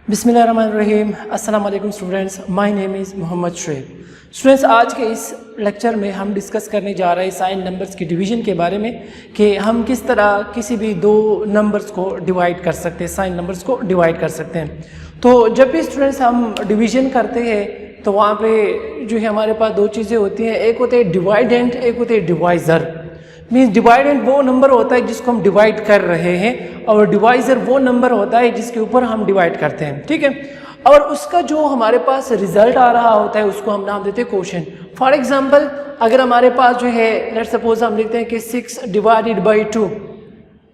बिस्मिल्लाहिर्रहमानिर्रहीम। अस्सलाम वालेकुम students, my name is Mohammad Shoaib. Students, आज के इस लेक्चर में हम डिस्कस करने जा रहे हैं साइन नंबर्स की डिवीज़न के बारे में कि हम किस तरह किसी भी दो नंबर्स को डिवाइड कर सकते हैं, साइन नंबर्स को डिवाइड कर सकते हैं। तो जब भी स्टूडेंट्स हम डिवीज़न करते हैं तो वहाँ पे जो है हमारे पास दो चीज़ें होती हैं, एक होते हैं डिवाइडेंट, एक होते हैं डिवाइज़र। मीन्स डिवाइडेंट वो नंबर होता है जिसको हम डिवाइड कर रहे हैं और डिवाइज़र वो नंबर होता है जिसके ऊपर हम डिवाइड करते हैं, ठीक है। और उसका जो हमारे पास रिजल्ट आ रहा होता है उसको हम नाम देते हैं कोशेंट। फॉर एग्जांपल, अगर हमारे पास जो है लेट्स सपोज हम लिखते हैं कि 6 divided by 2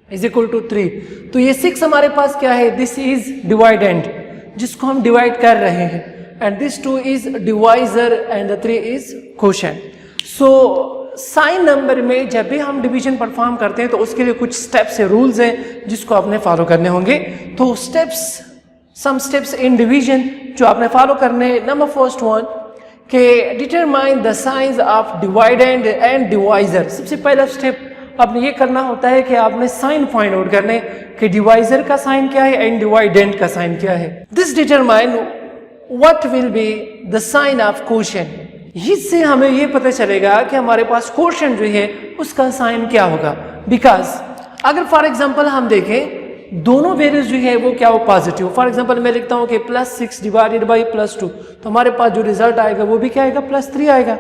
is equal to 3, तो ये 6 हमारे पास क्या है, दिस इज डिवाइडेंट जिसको हम डिवाइड कर रहे हैं, and this 2 is divisor and the 3 is quotient. So sine number में जब भी हम डिवीजन परफॉर्म करते हैं तो उसके लिए कुछ स्टेप्स है, रूल्स हैं जिसको आपने फॉलो करने होंगे। तो सम स्टेप्स इन डिवीजन जो आपने फॉलो करने, नंबर फर्स्ट वन के determine the science of डिवाइडेंट and divisor. सबसे पहला स्टेप आपने ये करना होता है कि आपने साइन फाइंड आउट करने कि डिवाइजर का साइन क्या है एंड डिवाइडेंट का साइन क्या है। This determine what will be the sign of quotient. इससे हमें ये पता चलेगा कि हमारे पास कोशेंट जो है उसका साइन क्या होगा। बिकॉज अगर फॉर एग्जांपल हम देखें दोनों वैल्यूज जो है वो क्या हो, पॉजिटिव। फॉर एग्जांपल मैं लिखता हूँ कि +6 डिवाइडेड बाई +2, तो हमारे पास जो रिजल्ट आएगा वो भी क्या आएगा, +3 आएगा।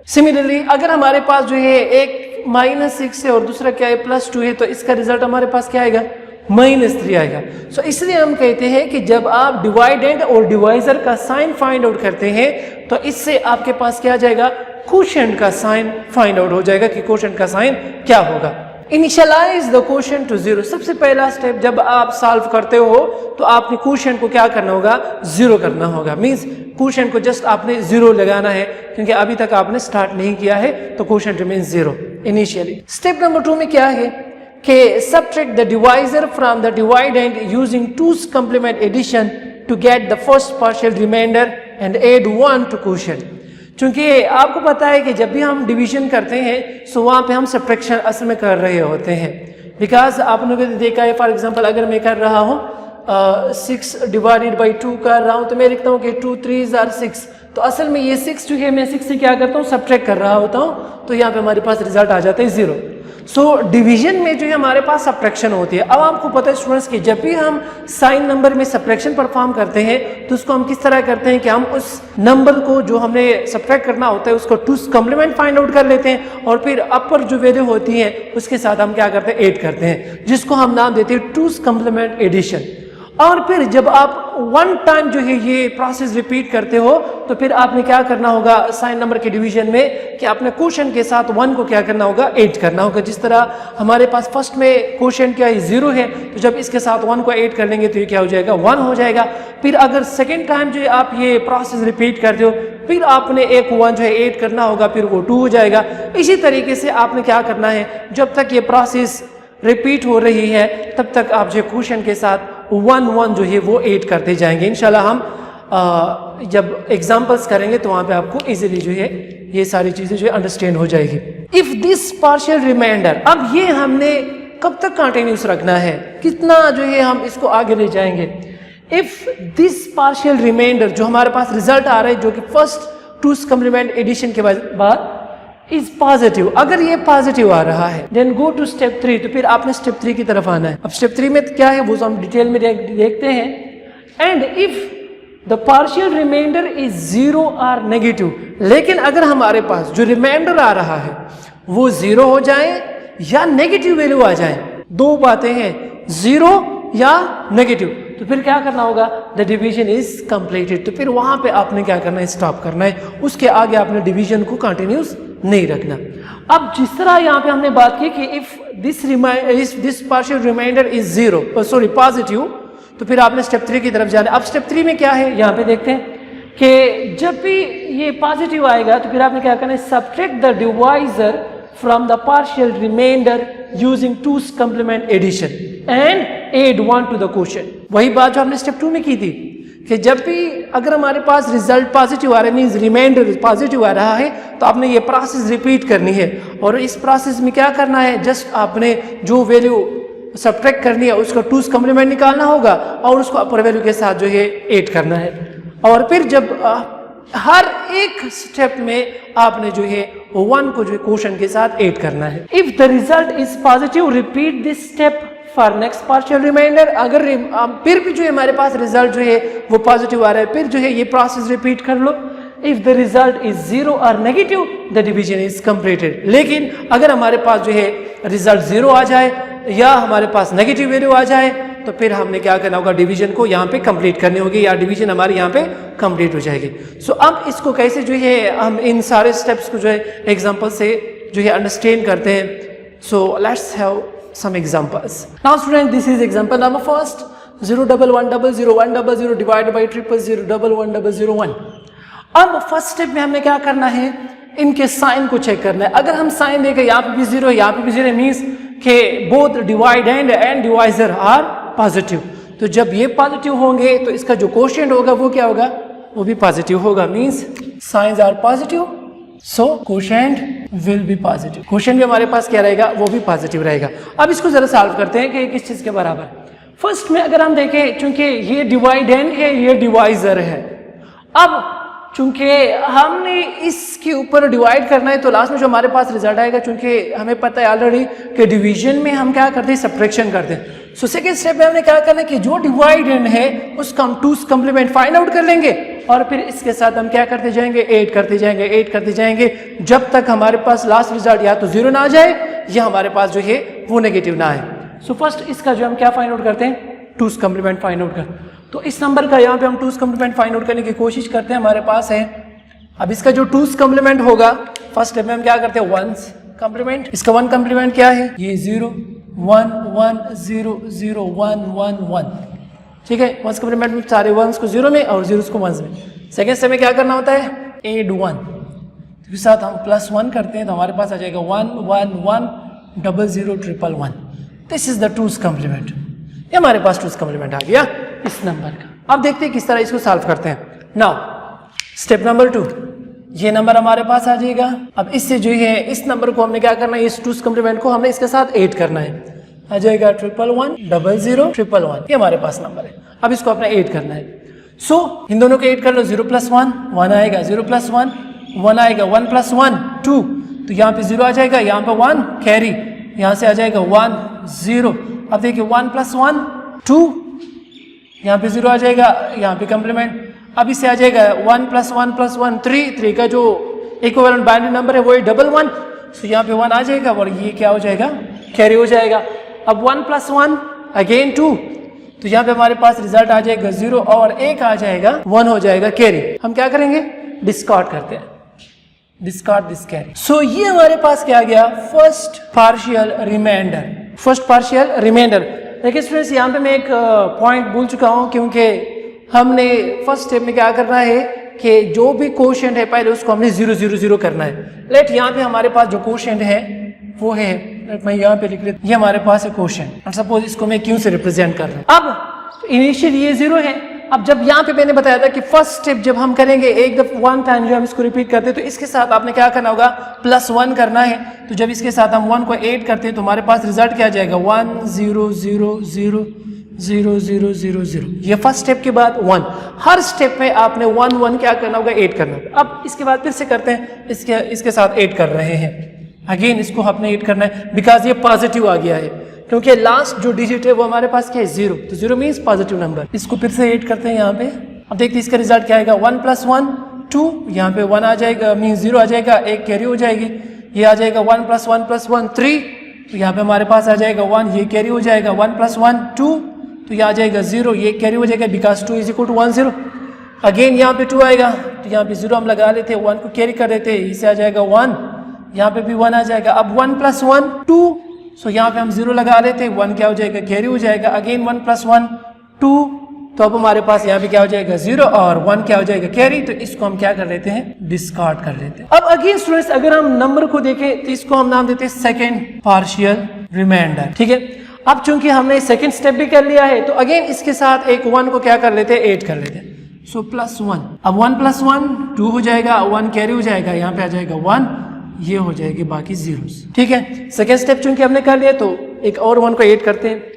सिमिलरली अगर हमारे पास जो है एक -6 है और दूसरा क्या है +2 है, तो इसका रिजल्ट हमारे पास क्या आएगा, -3 आएगा। सो इसलिए हम कहते हैं कि जब आप डिवाइडेंट और डिवाइजर का साइन फाइंड आउट करते हैं तो इससे आपके पास क्या आ जाएगा, कोशेंट का साइन फाइंड आउट हो जाएगा कि कोशेंट का साइन क्या होगा। Initialize the quotient to 0। सबसे पहला स्टेप जब आप सॉल्व करते हो तो आपने कोशेंट को क्या करना होगा, 0 करना होगा। मींस कोशेंट को जस्ट आपने 0 लगाना है क्योंकि अभी तक आपने स्टार्ट नहीं किया है, तो quotient remains 0 initially. Step number 2 में क्या है कि subtract the divisor from the dividend using 2's complement addition to get the first partial remainder and add 1 to quotient। क्योंकि आपको पता है कि जब भी हम डिवीजन करते हैं सो वहाँ पे हम सब्ट्रैक्शन असल में कर रहे होते हैं। बिकॉज आपने भी देखा है, फॉर एग्जांपल अगर मैं कर रहा हूँ 6 डिवाइडेड बाई 2 कर रहा हूँ तो मैं लिखता हूँ कि 2 3s are 6, तो असल में ये 6 जो है मैं 6 से क्या करता हूँ, सब्ट्रैक्ट कर रहा होता हूँ, तो यहाँ पे हमारे पास रिजल्ट आ जाता है 0। सो डिवीजन में जो है हमारे पास सब्ट्रैक्शन होती है। अब आपको पता है स्टूडेंट्स कि जब भी हम साइन नंबर में सब्ट्रैक्शन परफॉर्म करते हैं तो उसको हम किस तरह करते हैं कि हम उस नंबर को जो हमने सब्ट्रैक्ट करना होता है उसको 2's कॉम्प्लीमेंट फाइंड आउट कर लेते हैं और फिर अपर जो वैल्यू होती है उसके साथ हम क्या करते हैं, ऐड करते हैं, जिसको हम नाम देते हैं 2's कॉम्प्लीमेंट एडिशन। और फिर जब आप 1 टाइम जो है ये प्रोसेस रिपीट करते हो तो फिर आपने क्या करना होगा साइन नंबर के डिवीजन में कि आपने कोशेंट के साथ 1 को क्या करना होगा, ऐड करना होगा। जिस तरह हमारे पास फर्स्ट में कोशेंट क्या है, 0 है, तो जब इसके साथ 1 को ऐड कर लेंगे तो ये क्या हो जाएगा, 1 हो जाएगा। फिर अगर सेकेंड टाइम जो है आप ये प्रोसेस रिपीट करते हो फिर आपने एक 1 जो है ऐड करना होगा, फिर वो 2 हो जाएगा। इसी तरीके से आपने क्या करना है, जब तक ये प्रोसेस रिपीट हो रही है तब तक आप जो कोशेंट के साथ 1 जो है वो ऐड करते जाएंगे। इंशाल्लाह हम जब एग्जांपल्स करेंगे तो वहाँ पे आपको इजीली जो है ये सारी चीज़ें जो है अंडरस्टैंड हो जाएगी। इफ़ दिस पार्शियल रिमाइंडर, अब ये हमने कब तक कंटिन्यूस रखना है, कितना जो है हम इसको आगे ले जाएंगे। इफ़ दिस पार्शियल रिमाइंडर जो हमारे पास रिजल्ट आ रहा है जो कि फर्स्ट 2's कॉम्प्लीमेंट एडिशन के बाद इज पॉजिटिव, अगर ये पॉजिटिव आ रहा है देन गो टू स्टेप 3, तो फिर आपने स्टेप 3 की तरफ आना है। अब स्टेप 3 में क्या है वो हम डिटेल में देखते हैं। And if the partial remainder is 0 और नेगेटिव, लेकिन अगर हमारे पास जो रिमाइंडर आ रहा है वो 0 हो जाए या नेगेटिव वैल्यू आ जाए, दो बातें हैं, 0 या नेगेटिव, तो फिर क्या करना होगा, द डिवीजन इज कंप्लीटेड। तो फिर वहां पे आपने क्या करना है, स्टॉप करना है, उसके आगे आपने डिवीजन को कंटिन्यूस नहीं रखना। अब जिस तरह यहाँ पे हमने बात की कि if this partial remainder is 0 sorry positive, तो फिर आपने स्टेप 3 की तरफ जाना है। अब स्टेप 3 में क्या है यहाँ पे देखते हैं कि जब भी ये पॉजिटिव आएगा तो फिर आपने क्या करना है, subtract the divisor from the partial remainder using 2's complement addition and add 1 to the quotient. वही बात जो हमने स्टेप 2 में की थी कि जब भी अगर हमारे पास रिजल्ट पॉजिटिव आ रहा है, मींस रिमाइंडर पॉजिटिव आ रहा है, तो आपने ये प्रोसेस रिपीट करनी है। और इस प्रोसेस में क्या करना है, जस्ट आपने जो वैल्यू सब्ट्रैक्ट करनी है, उसका 2's कॉम्प्लीमेंट निकालना होगा और उसको अपर वैल्यू के साथ जो है ऐड करना है। और फिर जब हर एक स्टेप में आपने जो है 1 को जो है क्वोशंट के साथ ऐड करना है। If the result is positive repeat this step for next partial remainder. अगर फिर भी जो है हमारे पास रिजल्ट जो है वो पॉजिटिव आ रहा है, फिर जो है ये प्रोसेस रिपीट कर लो। इफ द रिजल्ट इज 0 और negative the division is completed. लेकिन अगर हमारे पास जो है रिजल्ट 0 आ जाए या हमारे पास नेगेटिव वैल्यू आ जाए तो फिर हमने क्या करना होगा, डिवीजन को यहाँ पे कंप्लीट करनी होगी या डिवीजन हमारी यहाँ पे कंप्लीट हो जाएगी। सो अब इसको कैसे जो है हम इन सारे स्टेप्स को जो है एग्जांपल से जो है अंडरस्टैंड करते हैं। So let's have some examples. Now student this is example number first 01100 divided by 000110001। अब फर्स्ट स्टेप में हमने क्या करना है, इनके साइन को चेक करना है। अगर हम साइन देखें यहाँ पे भी 0 है यहाँ पे भी 0 है, मीन्स के both divide and divisor are positive. तो जब ये पॉजिटिव होंगे तो इसका जो कोशेंट होगा वो क्या होगा, वो भी पॉजिटिव होगा। Means signs are positive so quotient will be positive. Quotient भी हमारे पास क्या रहेगा, वो भी पॉजिटिव रहेगा। अब इसको जरा सॉल्व करते हैं कि किस चीज के बराबर। फर्स्ट में अगर हम देखें, चूंकि ये डिवाइडेंड है ये डिवाइजर है, अब चूंकि हमने इसके ऊपर डिवाइड करना है तो लास्ट में जो हमारे पास रिजल्ट आएगा, चूंकि हमें पता है ऑलरेडी कि डिवीजन में हम क्या करते हैं, सब्ट्रैक्शन करते हैं। सो सेकंड स्टेप में हमने क्या करना है कि जो डिवाइडेंड है उसका हम 2's कॉम्प्लीमेंट फाइंड आउट कर लेंगे और फिर इसके साथ हम क्या करते जाएंगे, ऐड करते जाएंगे जब तक हमारे पास लास्ट रिजल्ट या तो 0 ना आ जाए या हमारे पास जो है वो नेगेटिव ना आए। सो फर्स्ट इसका जो हम क्या फाइंड आउट करते हैं, 2's कॉम्प्लीमेंट फाइंड आउट कर। तो इस नंबर का यहाँ पे हम 2's कॉम्प्लीमेंट फाइंड आउट करने की कोशिश करते हैं, हमारे पास है। अब इसका जो 2's कॉम्प्लीमेंट होगा, फर्स्ट स्टेप में हम क्या करते हैं 1's कॉम्प्लीमेंट। इसका 1 कॉम्प्लीमेंट क्या है, ये 0 1 1 0 0 1 1 1। ठीक है, 1's कॉम्प्लीमेंट में सारे 1s को 0 में और 0s को 1s में। सेकेंड स्टेप में क्या करना होता है, एड 1, तो इस साथ हम +1 करते हैं तो हमारे पास आ जाएगा 1 1 1 0 0 1 1 1। This is the 2's complement. ये हमारे पास 2's कॉम्प्लीमेंट आ गया इस नंबर का। अब देखते हैं किस तरह इसको सॉल्व करते हैं। नाउ स्टेप नंबर 2, ये नंबर हमारे पास आ जाएगा। अब इससे जो है इस नंबर को हमने क्या करना है, इस 2's कॉम्प्लीमेंट को हमने इसके साथ ऐड करना है, आ जाएगा 111 00 111। ये हमारे पास नंबर है। अब इसको अपना ऐड करना है। सो इन दोनों को ऐड कर लो, 0 + 1 1 आएगा, 0 + 1 1 आएगा, 1 + 1 2, तो यहाँ पे 0 आ जाएगा, यहाँ पे 1 कैरी, यहाँ से आ जाएगा 1 0। अब देखिए 1 + 1 2, यहाँ पे 0 आ जाएगा, यहाँ पे कॉम्प्लीमेंट। अब इससे आ जाएगा 1 + 1 + 1 3 का जो इक्विवेलेंट बाइनरी नंबर है वो है 11। सो यहाँ पे 1 आ जाएगा और ये क्या हो जाएगा, कैरी हो जाएगा। अब 1 + 1 अगेन 2, तो यहाँ पे हमारे पास रिजल्ट आ जाएगा 0 और 1 आ जाएगा, 1 हो जाएगा कैरी। हम क्या करेंगे, डिस्कार्ड करते हैं, डिस्कार्ड दिस कैरी। सो ये हमारे पास क्या आ गया, first partial remainder. First partial remainder. देखिए स्टूडेंट्स, यहाँ पे मैं एक पॉइंट भूल चुका हूँ, क्योंकि हमने फर्स्ट स्टेप में क्या करना है कि जो भी कोशेंट है पहले उसको हमने 0 0 0 करना है। लेट यहाँ पे हमारे पास जो कोशेंट है वो है, लेट मैं यहाँ पे लिख लेता हूँ, ये हमारे पास है कोशेंट और सपोज इसको मैं क्यों से रिप्रेजेंट कर रहा हूँ। अब इनिशियल ये 0 है। अब जब यहाँ पे मैंने बताया था कि फर्स्ट स्टेप जब हम करेंगे एक दफा 1 टाइम जो हम इसको रिपीट करते हैं तो इसके साथ आपने क्या करना होगा, +1 करना है। तो जब इसके साथ हम 1 को ऐड करते हैं तो हमारे पास रिजल्ट क्या आ जाएगा, 1 0 0 0 0 0 0 0। ये फर्स्ट स्टेप के बाद 1। हर स्टेप में आपने 1 1 क्या करना होगा, ऐड करना होगा। अब इसके बाद फिर से करते हैं, इसके साथ ऐड कर रहे हैं। अगेन इसको आपने ऐड करना है बिकॉज ये पॉजिटिव आ गया है, क्योंकि लास्ट जो डिजिट है वो हमारे पास क्या है, 0। तो 0 मीन्स पॉजिटिव नंबर। इसको फिर से ऐड करते हैं यहाँ पे। अब देखते हैं इसका रिजल्ट क्या आएगा, 1 + 1 2, यहाँ पे 1 आ जाएगा, मीन्स 0 आ जाएगा, 1 कैरी हो जाएगी। ये आ जाएगा 1 + 1 + 1 3, तो यहाँ पे हमारे पास आ जाएगा 1, ये कैरी हो जाएगा, 1 + 1 2, तो यहाँ आ जाएगा 0, ये कैरी हो जाएगा बिकॉज 2 = 1 0। अगेन यहाँ पे 2 आएगा, तो यहाँ पे 0 हम लगा लेते हैं, 1 को कैरी कर देते हैं, इसे आ जाएगा 1, यहाँ पे भी 1 आ जाएगा। अब 1 + 1 2, सो यहाँ पे हम 0 लगा लेते हैं, 1 क्या हो जाएगा, कैरी हो जाएगा। अगेन 1 + 1 2, तो अब हमारे पास यहाँ पे क्या हो जाएगा, 0 और 1 क्या हो जाएगा, कैरी। तो इसको हम क्या कर लेते हैं, डिस्कार्ड कर लेते हैं। अब अगेन स्टूडेंट्स अगर हम नंबर को देखें तो इसको हम नाम देते हैं सेकेंड पार्शियल रिमाइंडर। ठीक है, अब चूंकि हमने सेकेंड स्टेप भी कर लिया है तो अगेन इसके साथ एक 1 को क्या कर लेते हैं, ऐड कर लेते हैं। सो +1, अब 1 + 1 2 हो जाएगा, 1 कैरी हो जाएगा, यहाँ पे आ जाएगा 1, ये हो जाएगी बाकी 0s। ठीक है, सेकेंड स्टेप चूंकि हमने कर लिया तो एक और 1 को ऐड करते हैं।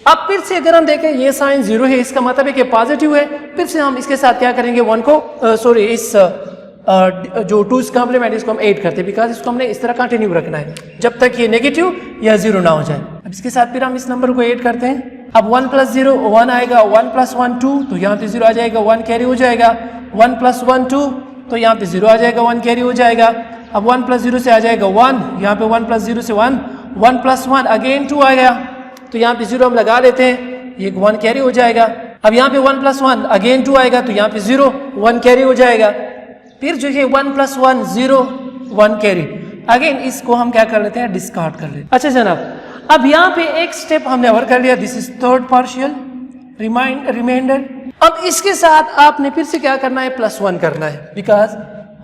अब फिर से अगर हम देखें ये साइन 0 है, इसका मतलब है कि पॉजिटिव है। फिर से हम इसके साथ क्या करेंगे, 1 को इस जो 2's कॉम्प्लीमेंट इसको हम ऐड करते हैं, बिकॉज इसको हमने इस तरह कंटिन्यू रखना है जब तक ये नेगेटिव या 0 ना हो जाए। अब इसके साथ फिर हम इस नंबर को ऐड करते हैं। अब 1 + 0 1 आएगा, 1 + 1 2, तो यहाँ पे 0 आ जाएगा, 1 कैरी हो जाएगा। 1 + 1 2, तो यहाँ पे 0 आ जाएगा, 1 कैरी हो जाएगा। अब 1 + 0 से आ जाएगा 1, यहाँ पे 1 + 0 से 1, 1 + 1 अगेन 2 आ गया, तो यहाँ पे 0 हम लगा लेते हैं, ये 1 कैरी हो जाएगा। अब यहाँ पे 1 + 1 अगेन 2 आएगा, तो यहाँ पे 0 1 कैरी हो जाएगा। फिर जो है 1 + 1 0 1 कैरी, अगेन इसको हम क्या कर लेते हैं, डिस्कार्ड कर लेते हैं। अच्छा जनाब, अब यहाँ पे एक स्टेप हमने और कर लिया, this is third partial remainder. अब इसके साथ आपने फिर से क्या करना है, +1 करना है, बिकॉज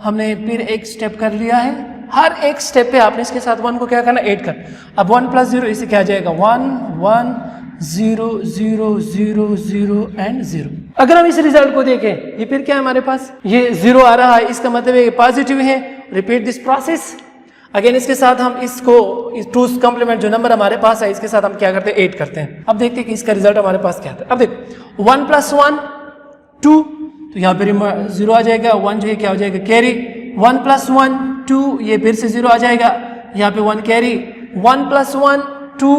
हमने फिर एक स्टेप कर लिया है। हर एक स्टेप पे आपने इसके साथ 1 को क्या करना, ऐड कर। अब 1 + 0 इसे क्या आ जाएगा, 1 1 0 0 0 0 एंड 0। अगर हम इस रिजल्ट को देखें, ये फिर क्या है हमारे पास, ये 0 आ रहा है, इसका मतलब है पॉजिटिव है। Repeat this process again. इसके साथ हम इसको 2's कॉम्प्लीमेंट जो नंबर हमारे पास है, इसके साथ हम क्या करते हैं, ऐड करते हैं। अब देखते हैं कि इसका रिजल्ट हमारे पास क्या आता है। अब देखो 1 + 1 2, तो यहाँ पे 0 आ जाएगा, 1 जो है क्या हो जाएगा, कैरी। 1 + 1 2, ये फिर से 0 आ जाएगा, यहाँ पे 1 कैरी। 1 + 1 2,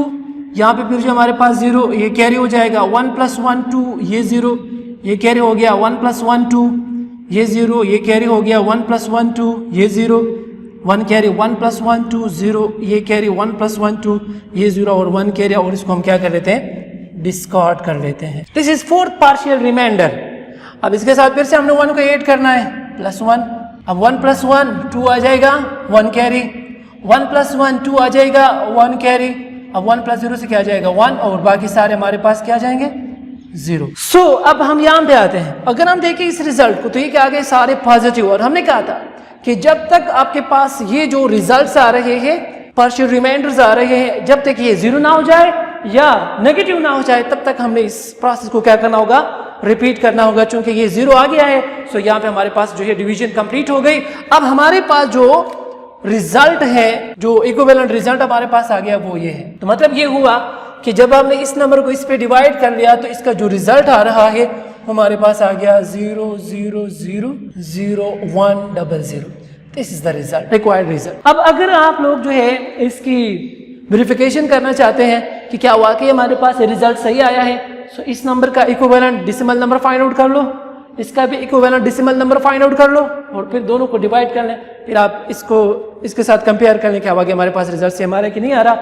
यहाँ पे फिर जो हमारे पास 0, ये कैरी हो जाएगा। 1 + 1 2, ये 0, ये कैरी हो गया। 1 + 1 2, ये 0, ये कैरी हो गया। 1 + 1 2, ये 0 1 कैरी। 1 + 1 2 0, ये कैरी। 1 + 1 2, ये 0 और 1 कैरी, और इसको हम क्या कर लेते हैं, डिस्कार्ड कर लेते हैं। This is fourth partial remainder. अब इसके साथ फिर से हमने 1 को ऐड करना है, +1। अब 1 + 1 2 आ जाएगा, 1 कैरी। 1 + 1 2 आ जाएगा, 1 कैरी। अब 1 + 0 से क्या आ जाएगा, 1, और बाकी सारे हमारे पास क्या आ जाएंगे, 0। सो अब हम यहाँ पे आते हैं। अगर हम देखें इस रिजल्ट को, तो ये क्या आ गए, सारे पॉजिटिव। और हमने कहा था कि जब तक आपके पास ये जो रिजल्ट्स आ रहे हैं, पार्शियल रिमाइंडर्स आ रहे हैं, जब तक ये 0 ना हो जाए या नेगेटिव ना हो जाए, तब तक हमने इस प्रोसेस को क्या करना होगा, रिपीट करना होगा। चूंकि ये 0 आ गया है, सो यहाँ पे हमारे पास जो है डिवीजन कंप्लीट हो गई। अब हमारे पास जो रिजल्ट है, जो इक्विवेलेंट रिजल्ट हमारे पास आ गया, वो ये है। तो मतलब ये हुआ कि जब हमने इस नंबर को इस पे डिवाइड कर लिया, तो इसका जो रिजल्ट आ रहा है हमारे पास आ गया 0 0 0 0 1 0 0। This is the result, required result. अब अगर आप लोग जो है इसकी वेरिफिकेशन करना चाहते हैं कि क्या वाकई हमारे पास रिजल्ट सही आया है, सो इस नंबर का equivalent decimal number find out कर लो, इसका भी equivalent decimal number find out कर लो, और फिर दोनों को डिवाइड कर लें। फिर आप इसको इसके साथ कंपेयर कर लें, क्या वाकई हमारे पास रिजल्ट सेम आ रहा है कि नहीं आ रहा।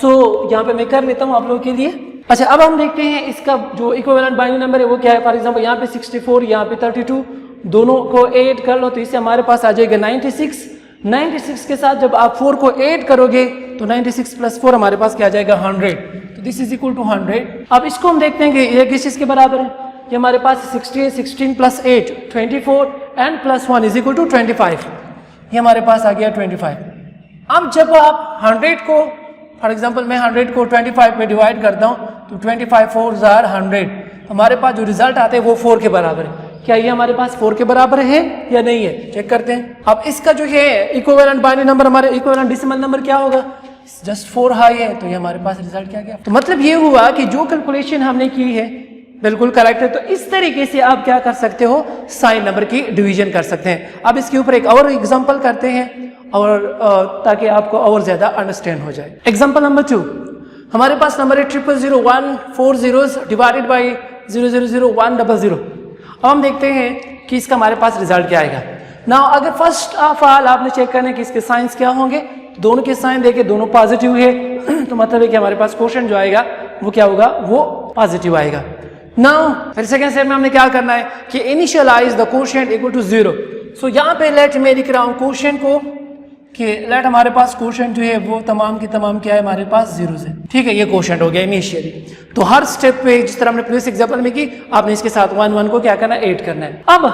सो यहाँ पे मैं कर लेता हूँ आप लोगों के लिए। अच्छा, अब हम देखते हैं इसका जो इक्विवेलेंट बाइनरी नंबर है वो क्या है। फॉर एग्जांपल यहाँ पे 64, यहाँ पे 32, दोनों को ऐड कर लो, तो इससे हमारे पास आ जाएगा 96। 96 के साथ जब आप 4 को ऐड करोगे, तो 96 + 4 हमारे पास क्या आ जाएगा, 100। तो दिस इज इक्वल टू 100। अब इसको हम देखते हैं कि ये किस चीज़ के बराबर है। ये हमारे पास 16, 16 + 8 24 एंड +1 इज इक्वल टू 25। ये हमारे पास आ गया 25। अब जब आप 100 को, फॉर एग्जांपल मैं 100 को 25 में डिवाइड करता हूँ, तो 25 4 आर 100, हमारे पास जो रिजल्ट आते हैं वो 4 के बराबर है। क्या ये हमारे पास 4 के बराबर है या नहीं है, चेक करते हैं। अब इसका जो है इक्विवेलेंट बाइनरी नंबर, हमारे इक्विवेलेंट डेसिमल नंबर क्या होगा, जस्ट 4 हाई है, तो ये हमारे पास रिजल्ट क्या गया। तो मतलब ये हुआ कि जो कैलकुलेशन हमने की है बिल्कुल करेक्ट है। तो इस तरीके से आप क्या कर सकते हो, साइन नंबर की डिवीजन कर सकते हैं। अब इसके ऊपर एक और एग्जांपल करते हैं, और ताकि आपको और ज्यादा अंडरस्टैंड हो जाए। एग्जांपल नंबर 2, हमारे पास नंबर है 00001 4 zeros डिवाइडेड बाई 00001 00। अब हम देखते हैं कि इसका हमारे पास रिजल्ट क्या आएगा। नाउ अगर फर्स्ट ऑफ ऑल आपने चेक करना है कि इसके साइंस क्या होंगे, दोनों के साइन देखे दोनों पॉजिटिव है, तो मतलब है कि हमारे पास क्वोशिएंट जो आएगा वो क्या होगा, वो पॉजिटिव आएगा। नाउ फिर सेकंड स्टेप में हमने क्या करना है कि initialize the quotient equal to 0। So यहाँ पे लेट मैं लिख रहा हूँ क्वोशिएंट को, कि लेट हमारे पास क्वोशिएंट जो है वो तमाम की तमाम क्या है हमारे पास 0 है। ठीक है, ये क्वोशिएंट हो गया इनिशियली। तो हर स्टेप पे जिस तरह हमने प्रीवियस एग्जांपल में की, आपने इसके साथ 1 1 को क्या करना है, ऐड करना है। अब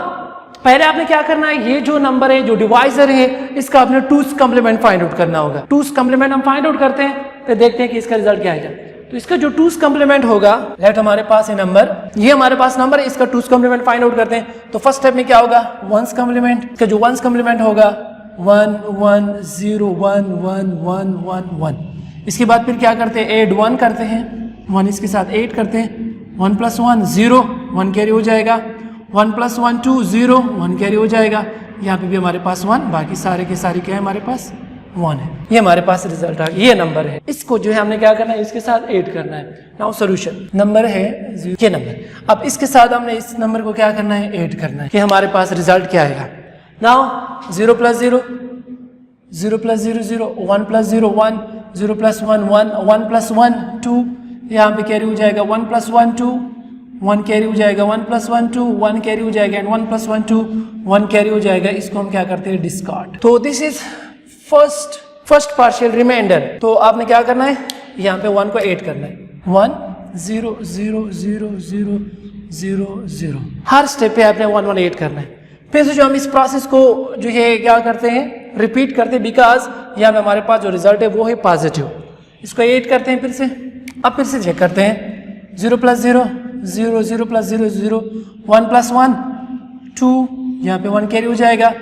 पहले आपने क्या करना है, ये जो नंबर है, जो डिवाइजर है, इसका आपने 2's कॉम्प्लीमेंट फाइंड आउट करना होगा। 2's कॉम्प्लीमेंट हम फाइंड आउट करते हैं, फिर देखते हैं कि इसका रिजल्ट क्या आएगा। तो इसका जो 2's कॉम्प्लीमेंट होगा, लेट हमारे पास है नंबर, ये हमारे पास नंबर है, इसका 2's कॉम्प्लीमेंट फाइंड आउट करते हैं। तो फर्स्ट स्टेप में क्या होगा, 1's कॉम्प्लीमेंट। इसका जो 1's कॉम्प्लीमेंट होगा 1 1 0 1 1 1 1 1, इसके बाद फिर क्या करते हैं, ऐड 1 करते हैं, 1 इसके साथ ऐड करते हैं, 1 + 1 0, 1 कैरी हो जाएगा, 1 + 1 2 0, 1 कैरी हो जाएगा। यहाँ पे भी हमारे पास 1, बाकी सारे के सारे क्या है हमारे पास 1 है। ये हमारे पास रिजल्ट आ गया, ये नंबर है। इसको जो है हमने क्या करना है, इसके साथ ऐड करना है। नाउ सॉल्यूशन, नंबर है ये नंबर, अब इसके साथ हमने इस नंबर को क्या करना है, ऐड करना है कि हमारे पास रिजल्ट क्या आएगा। नाउ 0 + 0, 0 + 0 0, 1 + 0 1, 0 + 1 1, 1 + 1 2, यहाँ पे कैरी हो जाएगा 1 + 1 2, 1 कैरी हो जाएगा, 1 + 1 2, 1 कैरी हो जाएगा, एंड 1 + 1 2, 1 कैरी हो जाएगा। इसको हम क्या करते हैं, डिस्कार्ड। तो this is first partial reminder. तो आपने क्या करना है, यहाँ पे 1 को ऐड करना है, 1 0 0 0 0 0 0, हर स्टेप पे आपने 1 1 ऐड करना है। फिर से जो हम इस प्रोसेस को जो है क्या करते हैं, रिपीट करते हैं, बिकॉज यहाँ पे हमारे पास जो रिजल्ट है वो है पॉजिटिव। इसको ऐड करते हैं फिर से, अब फिर से चेक करते हैं, 0 + 0 0, 0 + 0 0, 1 + 1 2, यहाँ पे 1 कैरी हो जाएगा,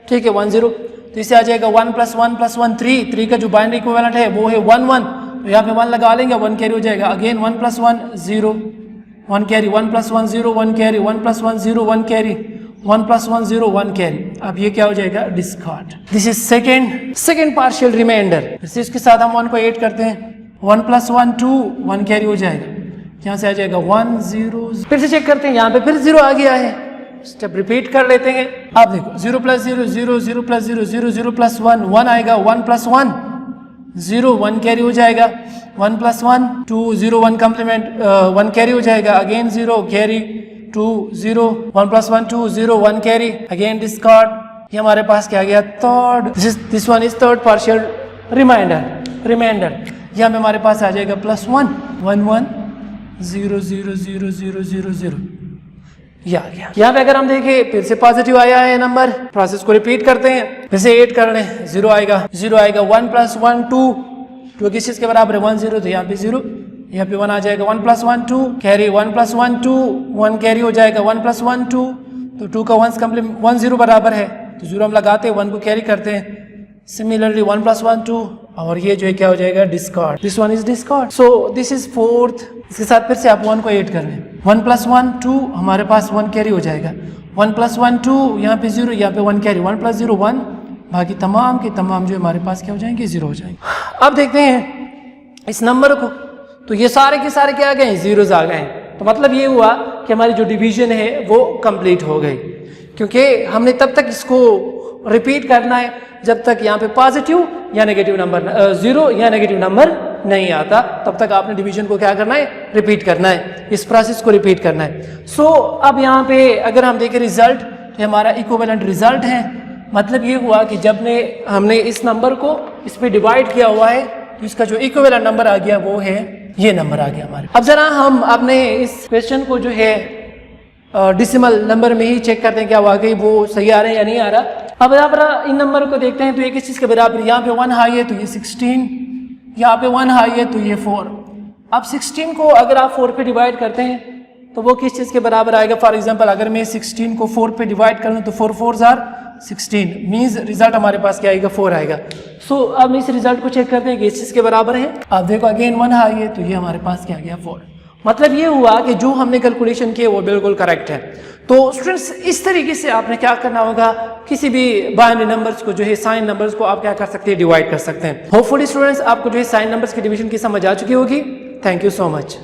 ठीक है 1 0। तो इससे आ जाएगा 1 + 1 + 1 3 का जो बाइनरी इक्विवेलेंट है वो है 1 1, तो यहाँ पे 1 लगा लेंगे, 1 कैरी हो जाएगा। Again 1 + 1 0, 1 carry, 1 + 1 0 1 carry, 1 + 1 0 1 carry, 1 + 1 0 1 carry. अब ये क्या हो जाएगा, discard. This is second partial reminder. फिर इसके साथ हम 1 को ऐड करते हैं, 1 + 1 2, 1 कैरी हो जाएगा, यहाँ से आ जाएगा 1 0। फिर से चेक करते हैं, यहाँ पे फिर 0 आ गया है, स्टेप रिपीट कर लेते हैं। आप देखो 0 + 0 0, 0 + 0 0, 0 + 1 1 आएगा, 1 + 1 0, 1 कैरी हो जाएगा, 1 + 1 2 0, 1 कम्प्लीमेंट 1 कैरी हो जाएगा, again 0 carry 2 0, 1 + 1 2 0 1 carry, again discard. ये हमारे पास क्या गया, third. This one is third partial reminder. यहाँ पे हमारे पास आ जाएगा +1 1 1 0 0 0 0 0 0, ये आ गया। यहाँ पे अगर हम देखें फिर से पॉजिटिव आया है नंबर, प्रोसेस को रिपीट करते हैं, फिर से ऐड कर लें, 0 आएगा 1 + 1 2 किस चीज के बराबर है, 1 0, तो यहाँ पे 0, यहाँ पे 1 आ जाएगा, 1 + 1 2 कैरी, 1 + 1 2 1 कैरी हो जाएगा, 1 + 1 2, तो 2 का 1 कम्प्लीमेंट 1 0 बराबर है, तो 0 हम लगाते हैं, 1 को कैरी करते हैं। सिमिलरली 1 + 1 2, और ये जो है क्या हो जाएगा, discard. This one is discard. So this is fourth. इसके साथ फिर से आप 1 को ऐड कर रहे हैं, 1 + 1 2, हमारे पास 1 कैरी हो जाएगा, 1 + 1 2, यहाँ पे 0, यहाँ पे 1 कैरी, 1 + 0 1, बाकी तमाम के तमाम जो हमारे पास क्या हो जाएंगे, 0 हो जाएंगे। अब देखते हैं इस नंबर को, तो ये सारे के सारे क्या आ गए, जीरोज आ गए। तो मतलब ये हुआ कि हमारी जो डिवीजन है वो कंप्लीट हो गई, क्योंकि हमने तब तक इसको रिपीट करना है जब तक यहाँ पे पॉजिटिव या नेगेटिव नंबर 0 या नेगेटिव नंबर नहीं आता, तब तक आपने डिवीजन को क्या करना है, रिपीट करना है, इस प्रोसेस को रिपीट करना है। सो अब यहाँ पे अगर हम देखें रिजल्ट, तो हमारा इक्विवेलेंट रिजल्ट है। मतलब ये हुआ कि जब हमने इस नंबर को इस पे डिवाइड किया हुआ है, तो इसका जो इक्विवेलेंट नंबर आ गया वो है ये नंबर आ गया हमारे। अब जरा हम अपने इस क्वेश्चन को जो है डेसिमल नंबर में ही चेक करते हैं क्या वाकई वो सही आ रहा है या नहीं आ रहा। अब यहाँ इन नंबर को देखते हैं, तो ये किस चीज़ के बराबर, यहाँ पे 1 हाई है तो ये 16, यहाँ पे 1 हाई है तो ये 4। अब 16 को अगर आप 4 पे डिवाइड करते हैं तो वो किस चीज़ के बराबर आएगा। फॉर एग्जांपल अगर मैं 16 को 4 पे डिवाइड करूँ तो 4 4 आर 16, मीन्स रिजल्ट हमारे पास क्या आएगा, 4 आएगा। सो अब इस रिजल्ट को चेक करते हैं कि इस चीज़ के बराबर है। आप देखो अगेन 1 हाई है तो ये हमारे पास क्या आ गया, 4। मतलब ये हुआ कि जो हमने कैलकुलेशन किए वो बिल्कुल करेक्ट है। तो स्टूडेंट्स इस तरीके से आपने क्या करना होगा, किसी भी बाइनरी नंबर्स को जो है साइन नंबर्स को आप क्या कर सकते हैं, डिवाइड कर सकते हैं। होपफुली स्टूडेंट्स आपको जो है साइन नंबर्स की डिवीजन की समझ आ चुकी होगी। Thank you so much.